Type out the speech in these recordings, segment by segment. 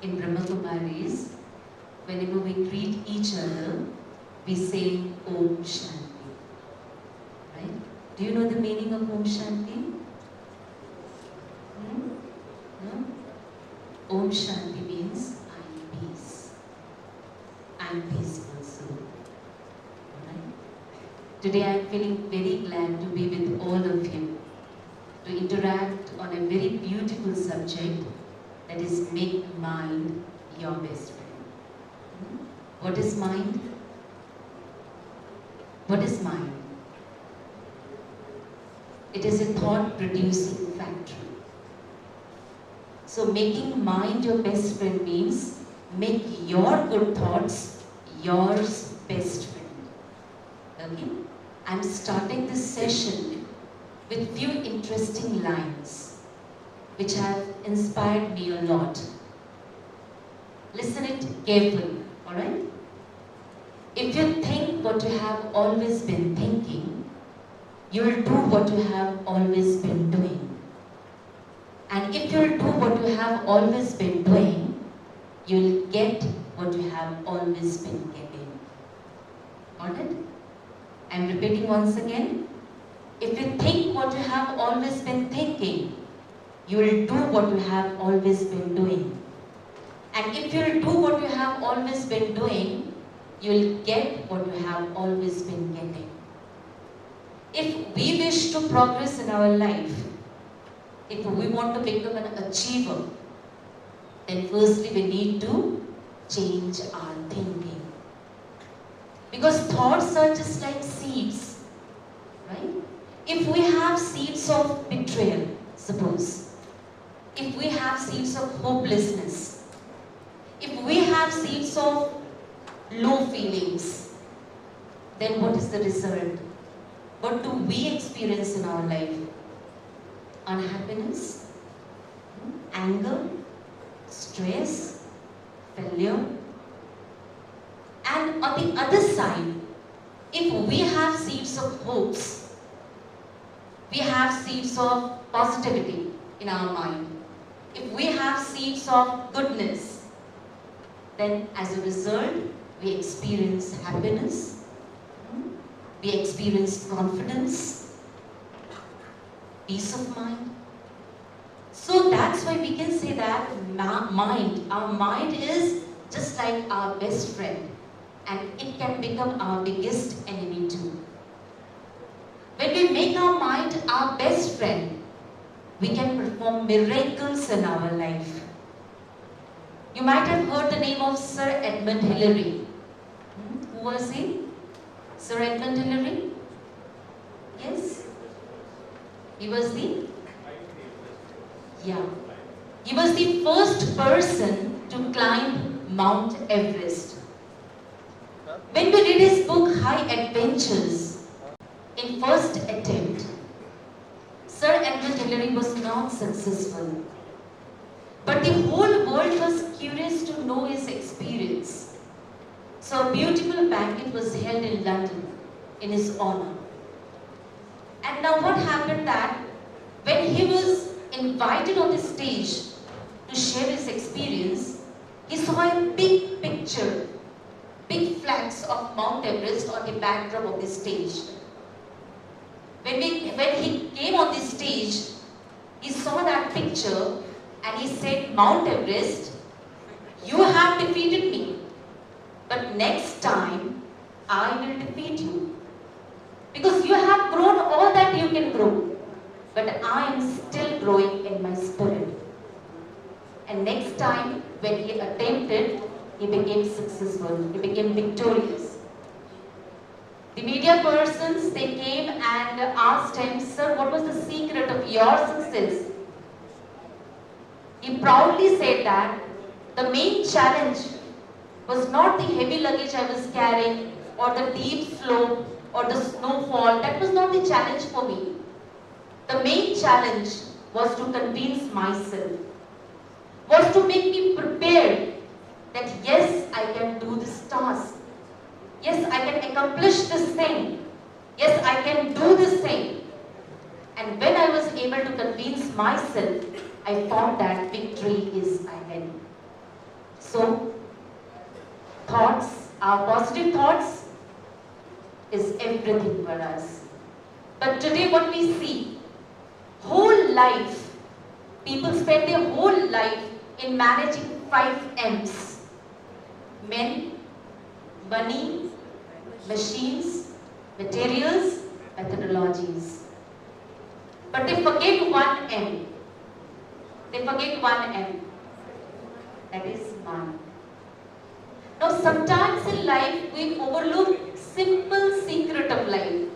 in Brahmakumaris, whenever we greet each other, we say Om Shanti. Right? Do you know the meaning of Om Shanti? No? Om Shanti means I am peace. I am peaceful soul. Right? Today I am feeling very glad to be with all of you, to interact on a very beautiful subject, that is make mind your best friend. What is mind? What is mind? It is a thought-producing factory. So making mind your best friend means make your good thoughts yours best friend. Okay? I'm starting this session with few interesting lines which have inspired me a lot. Listen it carefully, alright? If you think what you have always been thinking, you will do what you have always been doing. And if you will do what you have always been doing, you will get what you have always been getting. Alright? I'm repeating once again. If you think what you have always been thinking, you will do what you have always been doing. And if you will do what you have always been doing, you will get what you have always been getting. If we wish to progress in our life, if we want to become an achiever, then firstly we need to change our thinking. Because thoughts are just like seeds, right? If we have seeds of betrayal, suppose, if we have seeds of hopelessness, if we have seeds of low feelings, then what is the result? What do we experience in our life? Unhappiness, anger, stress, failure. And on the other side, if we have seeds of hopes, we have seeds of positivity in our mind, if we have seeds of goodness, then as a result, we experience happiness, we experience confidence, peace of mind. So that's why we can say that our mind is just like our best friend, and it can become our biggest enemy too. When we make our mind our best friend, we can perform miracles in our life. You might have heard the name of Sir Edmund Hillary. Who was he? Sir Edmund Hillary? Yes? He was the? Yeah. He was the first person to climb Mount Everest. When we read his book High Adventures, in first attempt, Sir Edmund Hillary was not successful. But the whole world was curious to know his experience. So a beautiful banquet was held in London in his honor. And now what happened that when he was invited on the stage to share his experience, he saw a big picture, big flags of Mount Everest on the backdrop of the stage. When he came on the stage, he saw that picture and he said, Mount Everest, you have defeated me, but next time I will defeat you. Because you have grown all that you can grow, but I am still growing in my spirit. And next time when he attempted, he became successful, he became victorious. The media persons, they came and asked him, Sir, what was the secret of your success? He proudly said that the main challenge was not the heavy luggage I was carrying or the deep slope or the snowfall. That was not the challenge for me. The main challenge was to convince myself, was to make me prepared that yes, I can do this task. Yes, I can accomplish this thing. Yes, I can do this thing. And when I was able to convince myself, I found that victory is ahead. So, thoughts, our positive thoughts is everything for us. But today what we see, whole life, people spend their whole life in managing 5 M's. Men, money, machines, materials, methodologies. But they forget one M. They forget one M. That is mind. Now sometimes in life we overlook simple secret of life.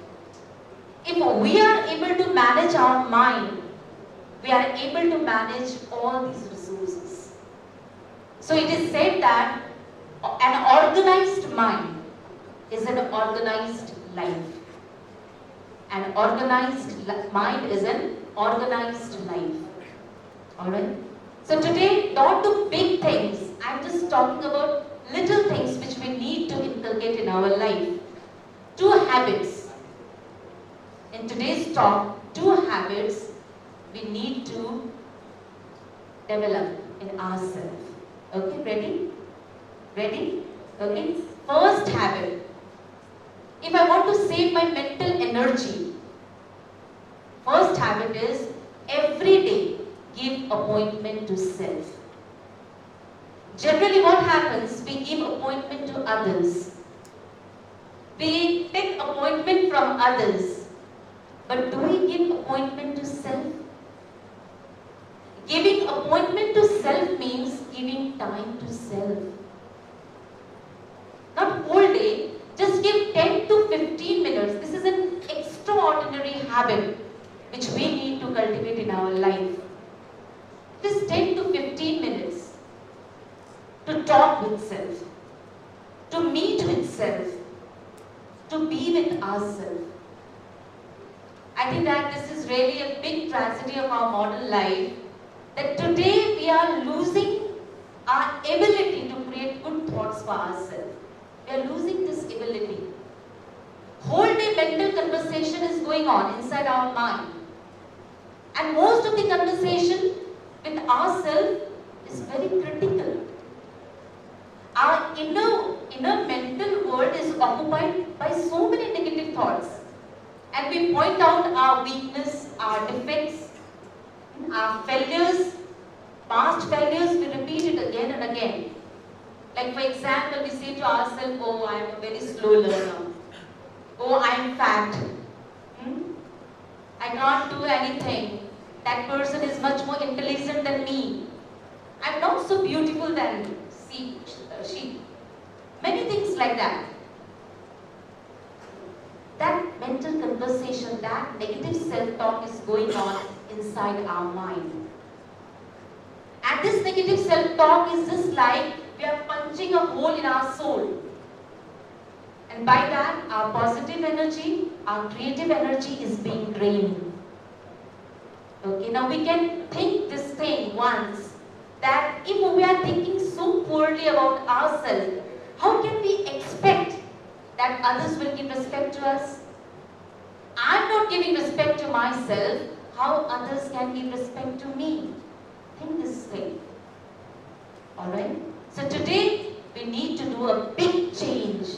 If we are able to manage our mind, we are able to manage all these resources. So it is said that an organized mind is an organized life. An organized mind is an organized life. Alright? So today, don't do big things. I'm just talking about little things which we need to inculcate in our life. 2 habits. In today's talk, 2 habits we need to develop in ourselves. Okay, ready? Ready? Okay. First habit. If I want to save my mental energy, first habit is every day give appointment to self. Generally what happens, we give appointment to others. We take appointment from others. But do we give appointment to self? Giving appointment to self means giving time to self. Not whole day, just give 10 to 15 minutes. This is an extraordinary habit which we need to cultivate in our life. Just 10 to 15 minutes to talk with self, to meet with self, to be with ourselves. I think that this is really a big tragedy of our modern life, that today we are losing our ability to create good thoughts for ourselves. We are losing this ability. Whole day mental conversation is going on inside our mind. And most of the conversation with ourselves is very critical. Our inner mental world is occupied by so many negative thoughts. And we point out our weakness, our defects, our failures, past failures, we repeat it again and again. Like for example, we say to ourselves, oh, I am a very slow learner. Oh, I am fat. I can't do anything. That person is much more intelligent than me. I am not so beautiful than she. Many things like that. That mental conversation, that negative self-talk is going on inside our mind. And this negative self-talk is just like we are punching a hole in our soul. And by that, our positive energy, our creative energy is being drained. Okay, now we can think this thing once, that if we are thinking so poorly about ourselves, how can we expect that others will give respect to us? I'm not giving respect to myself, how others can give respect to me? Think this thing. Alright? So today, we need to do a big change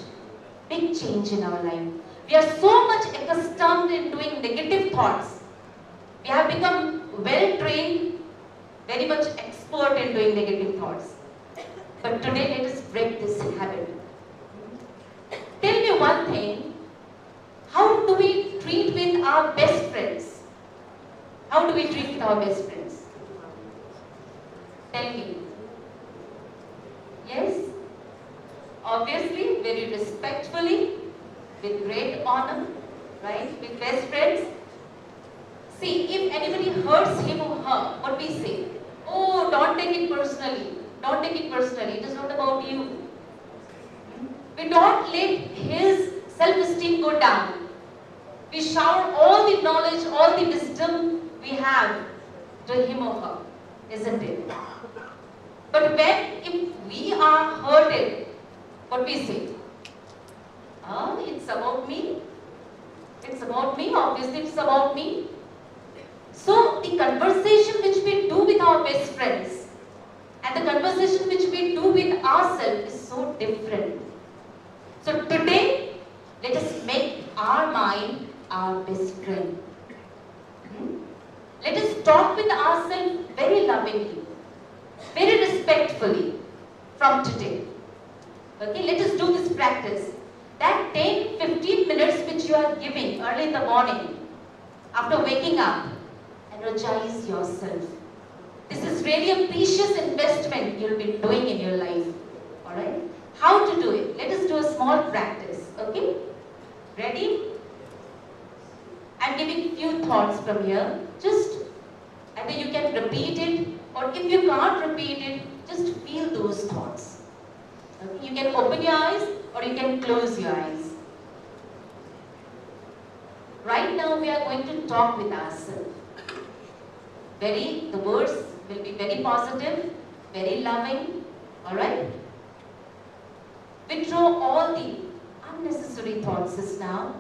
in our life. We are so much accustomed in doing negative thoughts. We have become well trained, very much expert in doing negative thoughts. But today, let us break this habit. Tell me one thing, how do we treat with our best friends? How do we treat with our best friends? Tell me. Yes? Obviously, very respectfully, with great honor, right? With best friends. See, if anybody hurts him or her, what we say? Oh, don't take it personally. Don't take it personally. It is not about you. We don't let his self-esteem go down. We shower all the knowledge, all the wisdom we have to him or her, isn't it? But if we are hurted, what we say? It's about me. It's about me. Obviously, it's about me. So, the conversation which we do with our best friends and the conversation which we do with ourselves is so different. So today, let us make our mind our best friend. Let us talk with ourselves very lovingly, very respectfully from today. Okay, let us do this practice. That 10-15 minutes which you are giving early in the morning, after waking up, energize yourself. This is really a precious investment you'll be doing in your life. Alright? How to do it? Let us do a small practice. Okay? Ready? I'm giving few thoughts from here. Just either you can repeat it, or if you can't repeat it, just feel those thoughts. Okay? You can open your eyes or you can close your eyes. Right now we are going to talk with ourselves. The words will be very positive, very loving. Alright? Withdraw all the unnecessary thoughts just now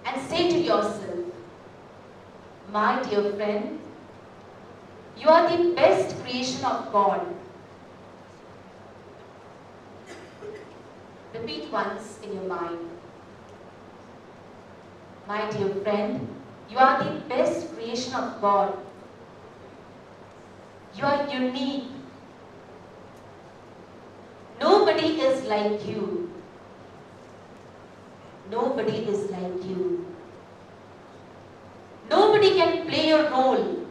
and say to yourself, my dear friend, you are the best creation of God. Repeat once in your mind. My dear friend, you are the best creation of God. You are unique. Nobody is like you. Nobody is like you. Nobody can play your role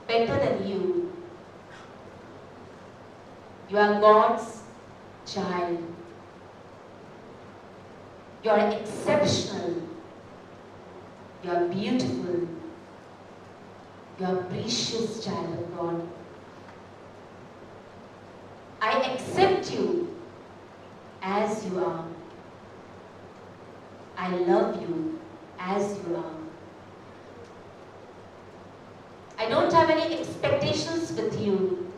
better than you. You are God's child. You are exceptional. You are beautiful. You are precious child of God. I accept you as you are. I love you as you are. I don't have any expectations with you.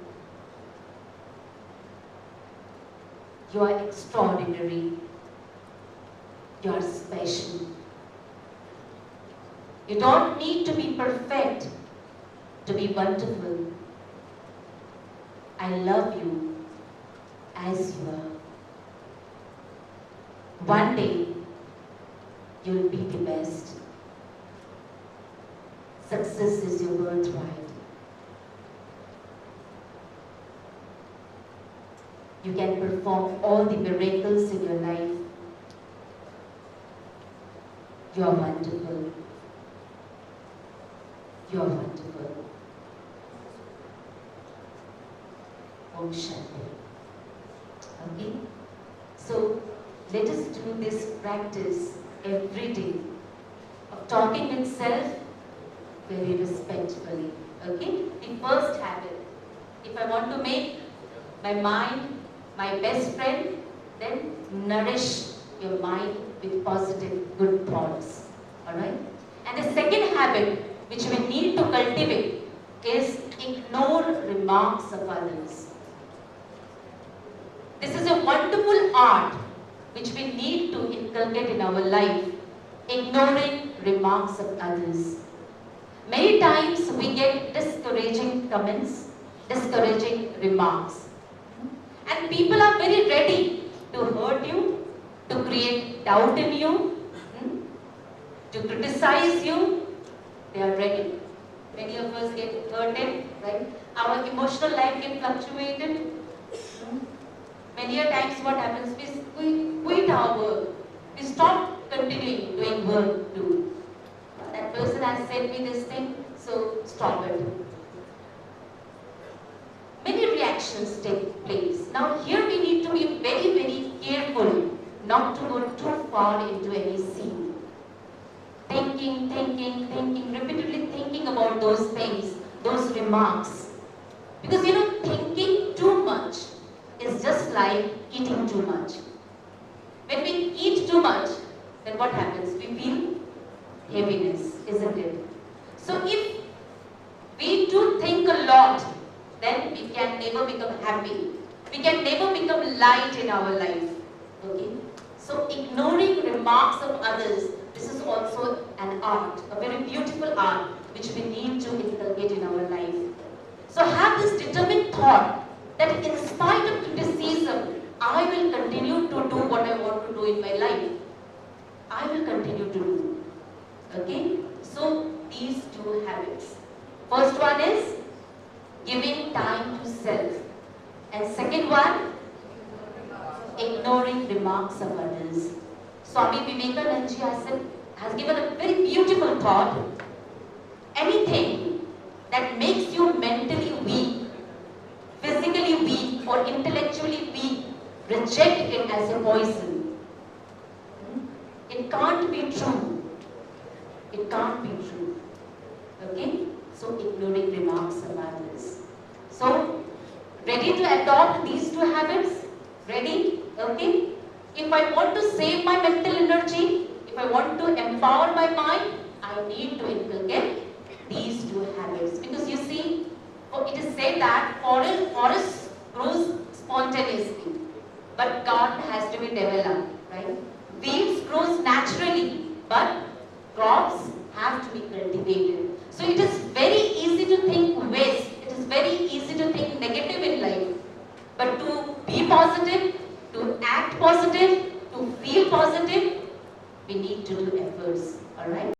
You are extraordinary. You are special. You don't need to be perfect to be wonderful. I love you as you are. One day, you'll be the best. Success is your birthright. You can perform all the miracles in your life. You are wonderful. You are wonderful. Om Shanti. Okay? So, let us do this practice every day of talking with self very respectfully. Okay? The first habit. If I want to make my mind my best friend, then nourish your mind with positive, good thoughts. Alright? And the second habit which we need to cultivate is ignore remarks of others. This is a wonderful art which we need to inculcate in our life, ignoring remarks of others. Many times we get discouraging comments, discouraging remarks. And people are very ready to hurt you, to create doubt in you, to criticize you. They are ready. Many of us get hurted, right? Our emotional life gets fluctuated. Many a times what happens, we quit our work. We stop continuing doing work too. That person has said me this thing, so stop it. Many reactions take place. Now here we need to be very, very careful not to go too far into any scene. Thinking, repeatedly thinking about those things, those remarks. Because thinking too much is just like eating too much. When we eat too much, then what happens? We feel heaviness, isn't it? So if we do think a lot, then we can never become happy. We can never become light in our life. Okay? So ignoring remarks of others, this is also an art, a very beautiful art, which we need to inculcate in our life. So have this determined thought that in spite of you to do. Okay? So these two habits. First one is giving time to self. And second one, ignoring remarks of others. Swami Vivekananda has given a very beautiful thought. Anything that makes you mentally weak, physically weak or intellectually weak, reject it as a poison. It can't be true. It can't be true. Okay? So ignoring remarks of others. So, ready to adopt these two habits? Ready? Okay? If I want to save my mental energy, if I want to empower my mind, I need to inculcate these two habits. Because you see, it is said that forest grows spontaneously, but garden has to be developed, right? Weeds grows naturally, but crops have to be cultivated. So it is very easy to think waste. It is very easy to think negative in life. But to be positive, to act positive, to feel positive, we need to do efforts. Alright?